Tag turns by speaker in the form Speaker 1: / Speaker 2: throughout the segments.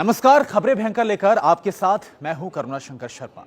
Speaker 1: नमस्कार, खबरें भयंकर लेकर आपके साथ मैं हूं करुणा शंकर शर्मा।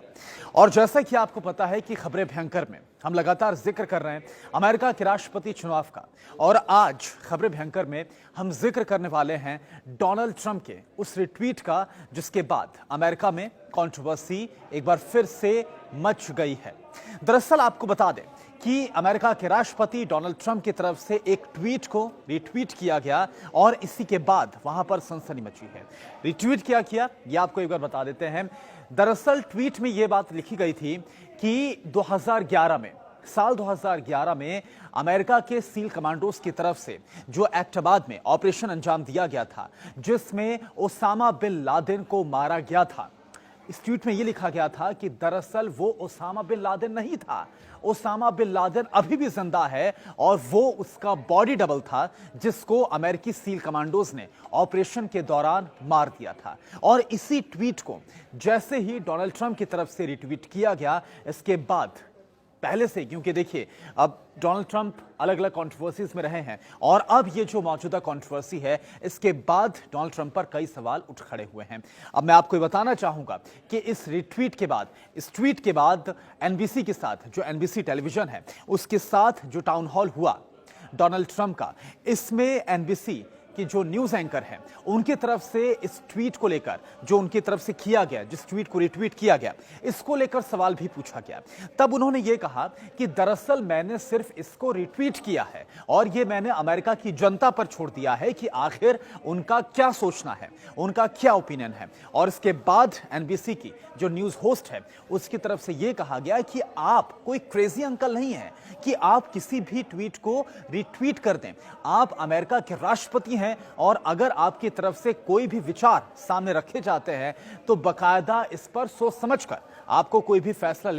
Speaker 1: और जैसा कि आपको पता है कि खबरें भयंकर में हम लगातार जिक्र कर रहे हैं अमेरिका के राष्ट्रपति चुनाव का, और आज खबरें भयंकर में हम जिक्र करने वाले हैं डोनाल्ड ट्रंप के उस रिट्वीट का जिसके बाद अमेरिका में कंट्रोवर्सी एक बार फिर से मच गई है। दरअसल आपको बता दें कि अमेरिका के राष्ट्रपति डोनाल्ड ट्रंप की तरफ से एक ट्वीट को रिट्वीट किया गया और इसी के बाद वहां पर सनसनी मची है। रिट्वीट क्या किया ये आपको एक बार बता देते हैं। दरअसल ट्वीट में यह बात लिखी गई थी कि 2011 में साल 2011 में अमेरिका के सील कमांडोज की तरफ से जो एबटाबाद में ऑपरेशन अंजाम दिया गया था जिसमें ओसामा बिन लादेन को मारा गया था। इस ट्वीट में यह लिखा गया था कि दरअसल वो ओसामा बिन लादेन नहीं था, ओसामा बिन लादेन अभी भी जिंदा है और वो उसका बॉडी डबल था जिसको अमेरिकी सील कमांडोज ने ऑपरेशन के दौरान मार दिया था। और इसी ट्वीट को जैसे ही डोनाल्ड ट्रंप की तरफ से रिट्वीट किया गया, इसके बाद पहले से, क्योंकि देखिए अब डोनाल्ड ट्रंप अलग अलग कंट्रोवर्सीज में रहे हैं और अब ये जो मौजूदा कंट्रोवर्सी है इसके बाद डोनाल्ड ट्रंप पर कई सवाल उठ खड़े हुए हैं। अब मैं आपको ये बताना चाहूंगा कि इस रिट्वीट के बाद, इस ट्वीट के बाद एनबीसी के साथ, जो एनबीसी टेलीविजन है उसके साथ जो टाउन हॉल हुआ डोनाल्ड ट्रंप का, इसमें एनबीसी कि जो न्यूज एंकर हैं उनकी तरफ से इस ट्वीट को लेकर, जो उनकी तरफ से किया गया, जिस ट्वीट को रिट्वीट किया गया, इसको लेकर सवाल भी पूछा गया। तब उन्होंने ये कहा कि दरअसल मैंने सिर्फ इसको रिट्वीट किया है और ये मैंने अमेरिका की जनता पर छोड़ दिया है कि आखिर उनका क्या सोचना है, उनका क्या ओपिनियन है। और इसके बाद एनबीसी की जो न्यूज होस्ट है उसकी तरफ से यह कहा गया कि आप कोई क्रेजी अंकल नहीं है कि आप किसी भी ट्वीट को रिट्वीट कर दें। आप अमेरिका के राष्ट्रपति हैं और अगर आपकी तरफ से कोई भी विचार सामने रखे जाते हैं तो बकायदा इस पर सोच समझकर आपको कोई भी फैसला